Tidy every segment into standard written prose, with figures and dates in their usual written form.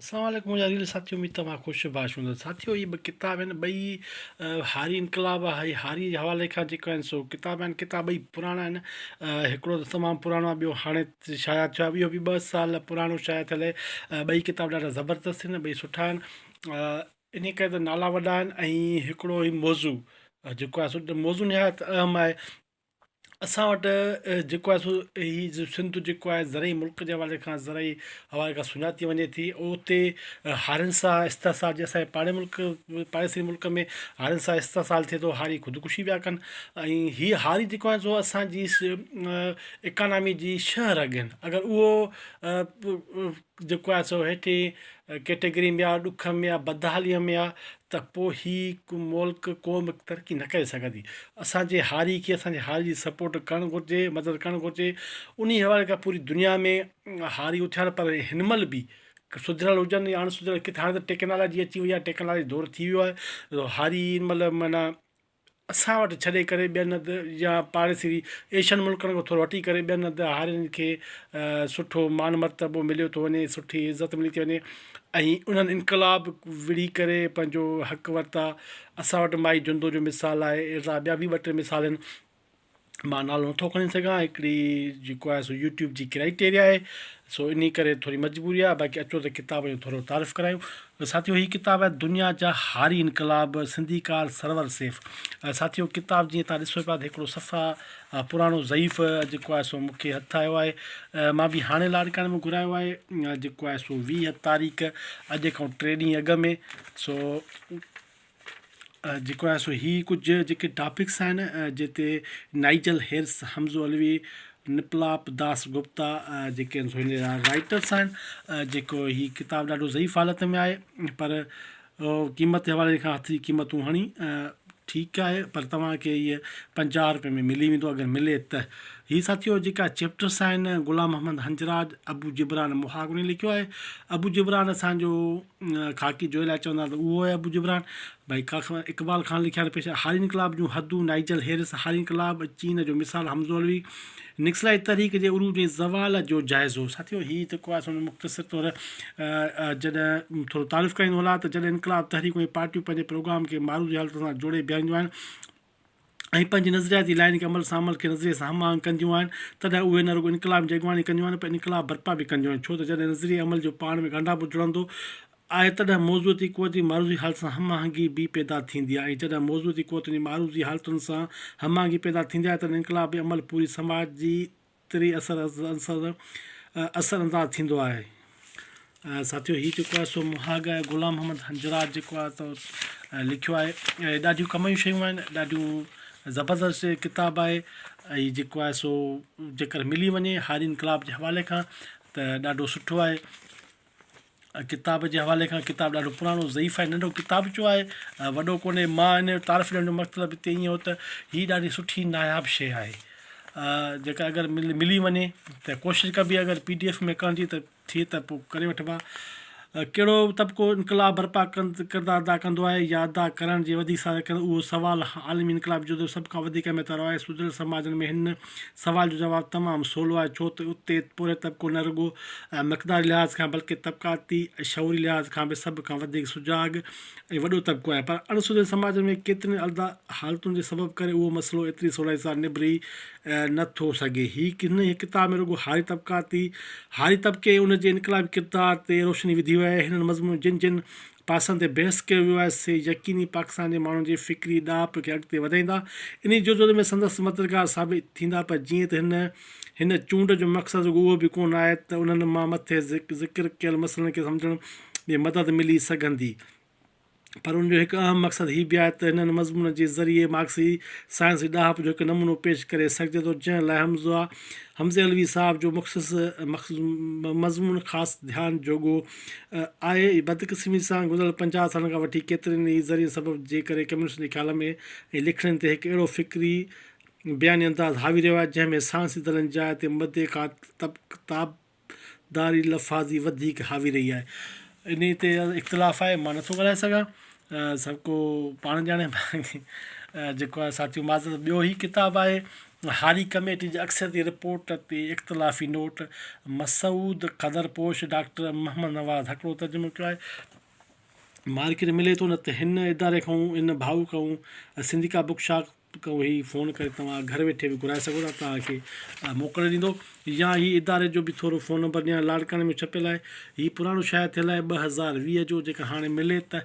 अस्सलाम वालेकुम मुंहिंजा रील साथियो में तव्हां ख़ुशि बाश हूंदो साथियो। इहे ॿ किताब आहिनि ॿई ھاري انقلاب आहे ھاري जे हवाले खां जेके आहिनि सो किताब आहिनि। किताब ॿई पुराणा आहिनि। हिकिड़ो त तमामु पुराणो आहे, ॿियो हाणे शाया थियो आहे, इहो बि 2 साल पुराणो शाया थियल आहे। ॿई किताब ॾाढा ज़बरदस्त आहिनि, ॿई सुठा आहिनि। इन करे त नाला वॾा आहिनि। ऐं हिकिड़ो ई मौज़ू जेको आहे मौज़ू निहायत अहम आहे। असां वटि जेको आहे सो हीउ सिंध जेको आहे ज़रई मुल्क जे हवाले खां ज़रई हवाले खां सुञाती वञे थी। उते हारियुनि सां इस्तेसाल जे असांजे पाड़ेसरी मुल्क में हारियुनि सां इस्तेसाल थिए थो। हारी ख़ुदकुशी पिया कनि। ऐं हीअ हारी जेको आहे सो असांजी इकानमी जी 6 रग आहिनि। अगरि उहो जेको आहे सो हेठि कैटेगरी में आहे, ॾुख में आहे, बदहालीअ में आहे, त पोइ ही मुल्क क़ौम तरक़ी न करे सघंदी। असांजे हारी खे असांजे हारी जी सपोर्ट करणु घुरिजे, मदद करणु घुरिजे। उन हवाले खां पूरी दुनिया में हारी उथिया पर हिन महिल बि सुधरियल हुजनि या अणसुधरियल किथे, हाणे त टेक्नोलॉजी अची वई आहे, टेक्नोलॉजी दौर थी वियो आहे। हारी मतिलबु माना असां वटि छॾे करे ॿियनि हंधि या पाड़ेसरी एशियन मुल्कनि खां थोरो हटी करे ॿियनि हंधि हारियुनि खे सुठो मान मर्तबो मिलियो थो वञे, सुठी इज़त मिली थी वञे। ऐं उन्हनि इनकलाब विड़ी करे पंहिंजो हक़ वरिता। असां वटि माई जुंदो जो मिसाल आहे, अहिड़ा ॿिया बि 2-3 मिसाल आहिनि। मां नालो नथो खणी सघां। हिकिड़ी जेको आहे सो यूट्यूब जी क्राइटेरिया आहे, सो इन करे थोरी मजबूरी आहे। बाक़ी अचो त किताब जो थोरो तारीफ़ करायूं। साथियो हीअ किताब आहे दुनिया जा हारी इनकलाब, सिंधीकार सरवर सेफ। साथियो किताब जीअं तव्हां ॾिसो पिया त हिकिड़ो सफ़ा पुराणो ज़ईफ़ जेको आहे सो मूंखे हथु आयो आहे। मां बि हाणे लाड़काणे में घुरायो आहे, जेको आहे सो 20 तारीख़ अॼु खां 3 ॾींहं अॻु में। सो जेको आहे सो हीअ कुझु जेके टॉपिक्स आहिनि जिते नाइजल हेर्स, हमज़ो अलवी, निपलाप दास गुप्ता जेके आहिनि सो हिन जा राइटर्स आहिनि। जेको हीअ किताबु ॾाढो ज़ईफ़ हालत में आहे, पर क़ीमत जे हवाले खां हथ जी क़ीमतूं हणी ठीकु आहे, पर तव्हांखे इहे 50 रुपए में मिली वेंदो अगरि मिले त। हीअ साथियो जेका चैप्टर्स आहिनि, ग़ुलाम मोहम्मद हंजराज, अबू जिबरान मुहागुनी लिखियो आहे। अबू जिबरान असांजो ख़ाकी जो लाइ चवंदा त उहो आहे अबू जिबरान। भाई इक़बाल खान लिखिया पेश हारी इनकलाब जूं हदूं, नाइजल हेरिस, हारी इनकलाब, चीन जो मिसाल, हमज़ो अलवी, निक्सलाई तहरीक जे उरूज ऐं ज़वाल जो जाइज़ो। साथियो हीअ जेको आहे सो मुख़्तसिर तौरु जॾहिं थोरो तारीफ़ कयूं होला त जॾहिं इनकलाब तहरीकूं ऐं पार्टियूं पंहिंजे प्रोग्राम खे मारूज़ी हालत सां जोड़े बीहारींदियूं आहिनि ऐं पंहिंजी नज़रियाती लाइन खे अमल सां अमल खे नज़रिए सां हम आहंग कंदियूं आहिनि, तॾहिं उहे न रुॻो इनकलाब जी अॻुवाणी कंदियूं आहिनि, पर इनकलाब बर्पा बि कंदियूं आहिनि। छो त जॾहिं नज़रिए अमल जो पाण में ॻंढापो जुड़ंदो आहे, तॾहिं मौजूदी क़ुवत जी मारूज़ी हालत सां हम आहंगी बि पैदा थींदी आहे। ऐं जॾहिं मौजूदी क़ुवत जी मारूज़ी हालतुनि सां हम आहंगी पैदा थींदी आहे, तॾहिं इनकलाबी अमल पूरी समाज जी तरी असर अंदाज़ थींदो आहे। साथियो हीअ जेको आहे सो मुहाग आहे ग़ुलाम मोहम्मद हंजराज जेको आहे त लिखियो आहे। ॾाढियूं कम जूं शयूं आहिनि, ॾाढियूं ज़बरदस्त किताबु आहे। ऐं जेको आहे सो जेकर मिली वञे हारी इनकलाब जे हवाले खां त ॾाढो सुठो आहे। किताब जे हवाले खां किताबु ॾाढो पुराणो ज़ईफ़ आहे, नंढो किताब जो आहे, वॾो कोन्हे। मां हिन जो तारीफ़ ॾियण जो मतिलबु हिते ईअं हो त हीअ ॾाढी सुठी नायाबु शइ आहे, जेका अगरि मिली वञे त कोशिशि कबी अगरि PDF में करण जी त थिए त पोइ करे वठिबा। कहिड़ो तबिको इनकलाब बर्पा किरदारु अदा कंदो आहे या अदा करण जी वधीक सारा कंदो, उहो सवालु आलमी इनकलाब जो सभ खां वधीक अहमियत वारो आहे। सुधरियल समाजनि में हिन सवाल जो जवाबु तमामु सवलो आहे, छो त उते पूरे तबिको न रुॻो मक़दारी लिहाज़ खां बल्कि तबिकाती शऊरी लिहाज़ खां बि सभ खां वधीक सुजाॻ ऐं वॾो तबिको आहे। पर अणसुधरियल समाजनि में केतिरनि अलदा हालतुनि जे सबबु करे उहो मसइलो एतिरी सवलाई सां निबिरी नथो सघे। हिन किताब में रुॻो हारी तबिके उनजे इनकलाबी किरदार ते रोशनी विधी वई आहे। हिननि मज़मून जिन पासनि ते बहस कयो वियो आहे से यकीनी पाकिस्तान जे माण्हुनि जे फ़िक्री ॾाप खे अॻिते वधाईंदा। इन जुज़ो में संदसि मददगार साबित थींदा। पर जीअं त हिन चूंड जो मक़सदु उहो बि कोन आहे त उन्हनि मां मथे ज़िक्र कयल मसइलनि खे सम्झण में मदद मिली सघंदी, पर उनजो हिकु अहम मक़सदु हीअ बि आहे त हिननि मज़मून जे ज़रिए मार्क्सी साइंसी ॾाप जो हिकु नमूनो पेश करे सघिजे थो, जंहिं लाइ हमज़े अलवी साहब जो मज़मून ख़ासि ध्यानु जोॻो आहे। बदकिस्मती सां गुज़िरियल 50 सालनि खां वठी केतिरनि ई ज़रिए सबबु जे करे कम्यूनिस्ट जे ख़्याल में ऐं लिखण ते हिकु अहिड़ो फ़िक्री बयानी अंदाज़ हावी रहियो आहे जंहिंमें साइंसी दलनि जाइ ते मदे खां किताबदारी लफ़ाज़ी वधीक हावी रही आहे। इन ते इख़्तिलाफ़ आहे, मां नथो ॻाल्हाए सघां, सभु को पाण ॼाणे। जेको आहे साथियो माज़रत ॿियो ही किताबु आहे ھاري कमेटी जे अक्सरती रिपोर्ट ते इख्तलाफी नोट मसूद क़दरपोश डॉक्टर मोहम्मद नवाज़ हिकिड़ो तर्जुमो कयो आहे मार्केट मिले थो न त हिन इदारे खां इन भाऊ खां सिंधी का बुक शॉप खां ही फ़ोन करे तव्हां घर वेठे बि घुराए सघो था तव्हांखे मोकिले ॾींदो या ही इदारे जो बि थोरो फ़ोन नंबर ॾियां लाड़काणे में छपियल आहे हीउ पुराणो शायदि थियल आहे 2020 जो जेका हाणे मिले त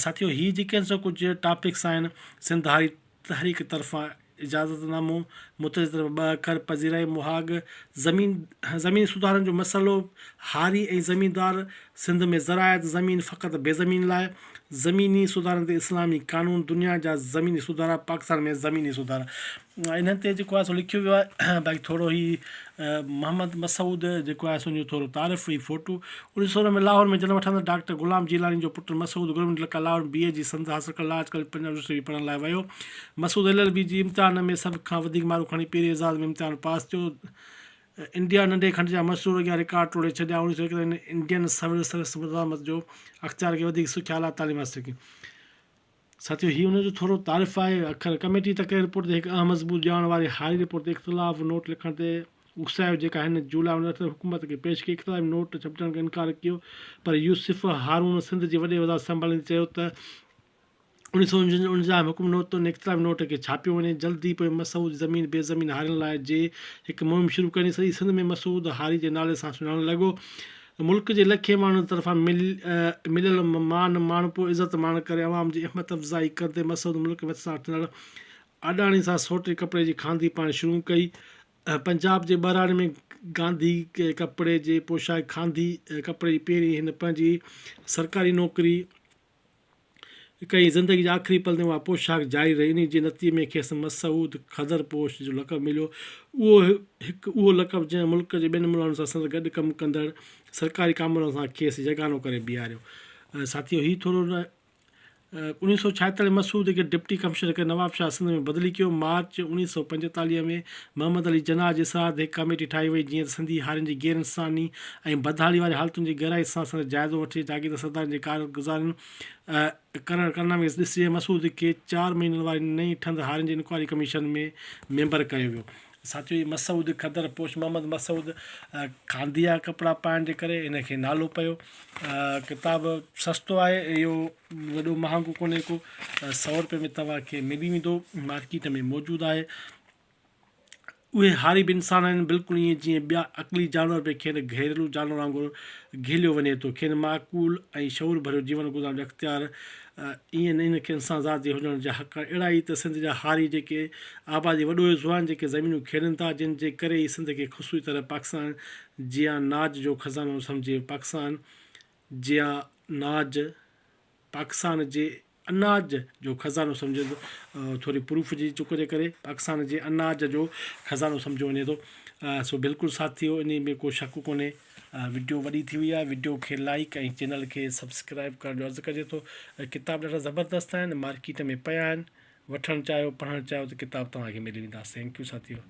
साथियो ही जेके आहिनि सो कुझु टॉपिक्स आहिनि सिंध háري तहरीक तरफ़ां इजाज़तनामो मुतज़ 2 अखर पज़ीराई मुहाग ज़मीनी सुधारनि जो मसइलो हारी ऐं ज़मीनदार सिंध में ज़रायत ज़मीन फ़क़ति बेज़मीन लाइ ज़मीनी सुधारनि ते इस्लामी कानून दुनिया जा ज़मीनी सुधारा पाकिस्तान में ज़मीनी सुधारा इन्हनि ते जेको आहे सो लिखियो वियो आहे भाई थोरो ही मोहम्मद मसूद जेको आहे सो थोरो तारीफ़ हुई फ़ोटो 1900 में लाहौर में जनम वठंदड़ डॉक्टर ग़ुलाम जीलानी जो पुटु मसूद गवर्नमेंट लका लाहौर BA जी संद हासिल कयल अॼुकल्ह पंजाब यूनिवर्सिटी पढ़ण लाइ वियो मसूद LLB जी इम्तिहान में सभ खां वधीक मार्कूं खणी पहिरीं एज़ाज़ में इम्तिहान पास थियो इंडिया नंढे खंड जा मशहूरु अॻियां रिकॉर्ड तोड़े छॾिया 1991 में इंडियन सिविल सर्विस मुज़ामत जो अख़्तियार खे वधीक सुठिया आला तालीम हासिल कई साथियो हीउ हुनजो थोरो तारीफ़ आहे अखर कमेटी तक रिपोर्ट ते हिकु अहम मज़बूत ॼाण वारी háري रिपोर्ट ते इख़्तिलाफ़ नोट लिखण ते उकसायो जेका हिन जुलाई 19 हुकूमत खे पेश कई इख़्तिलाफ़ी नोट छपजण खे इनकार कयो पर यूसुफ हारून सिंध जी वॾे वज़ारत संभालींदे चयो त 1949 में हुकुम नोट तो इख़्तिलाफ़ी नोट खे छापियो वञे जल्दी पोइ मसूद ज़मीन बेज़मीन हारियुनि लाइ जे हिकु मुहिम शुरू कई सॼी सिंध में मसूद háري जे नाले सां सुञाणणु लॻो मुल्क जे लखे माण्हुनि तरफ़ां मिलियल मान माणपो इज़त मान करे अवाम जी हिमत अफ़ज़ाई कंदे मसूद मुल्क में वठंदड़ अडाणी सां सोटे कपिड़े जी खांदी पाइणु शुरू कई पंजाब जे ॿराड़े में गांधी के कपिड़े जे पोशाक खांदी कपिड़े जी पहिरीं हिन पंहिंजी सरकारी नौकिरी कई ज़िंदगी जे आख़िरी पल में उहा पोशाक जारी रही इन जे नतीजे में खेसि मसूद क़दरपोश जो लक़ब मिलियो उहो लक़ब जंहिं मुल्क जे ॿिनि मुल्कनि सां संदि गॾु कमु कंदड़ सरकारी कामनि सां खेसि जगानो करे बीहारियो साथियो हीउ थोरो 1976 में मसूद खे डिप्टी कमिश्नर करे नवाब शाह सिंध में बदिली कयो मार्च 1945 में मोहम्मद अली जनाह जे साथ हिकु कमेटी ठाही वई जीअं सिंधी हारियुनि जी गैर इंसानी ऐं बदहाली वारी हालतुनि जी गहराई सां जाइज़ो वठे जागीर सरदारनि जे कारगुज़ारियुनि करण में ॾिसी मसूद खे 4 महीननि वारी नई ठंड हारियुनि जी इंक्वायरी कमीशन में मेंबर कयो वियो साथियो मसूद क़दरपोश मोहम्मद मसूद खांदिया कपिड़ा पाइण जे करे इनखे नालो पियो किताबु सस्तो आहे इहो वॾो महांगो कोन्हे को 100 रुपए में तव्हांखे मिली वेंदो मार्केट में मौजूदु आहे उहे háري बि इंसान आहिनि बिल्कुलु ईअं जीअं ॿिया अक़ली जानवर बि खेनि घरेलू जानवर वांगुरु घिलियो वञे थो खेनि माक़ूल ऐं शऊर भरियो जीवन गुज़ारण जो अख़्तियार ईअं न इनखे इंसान ज़ात जे हुजण जा हक़ अहिड़ा ई त सिंध जा háري जेके आबादी वॾो हिसो आहिनि जेके ज़मीनूं खेॾनि था जिन जे करे ई सिंध खे ख़ुशूसी तरह पाकिस्तान जिया नाज जो ख़ज़ानो सम्झे पाकिस्तान जिया नाज पाकिस्तान जे अनाज जो ख़ज़ानो सम्झे थो थोरी प्रूफ जी चुक जे करे पाकिस्तान जे अनाज जो ख़ज़ानो सम्झो वञे थो सो बिल्कुलु साथियो इन में को शक कोन्हे वीडियो वॾी थी वई आहे वीडियो खे लाइक ऐं चैनल खे सब्सक्राइब करण जो अर्ज़ु कजे थो किताब ॾाढा ज़बरदस्तु आहिनि मार्केट में पिया आहिनि वठणु चाहियो पढ़णु चाहियो त किताब तव्हांखे मिली वेंदा थैंक यू साथियो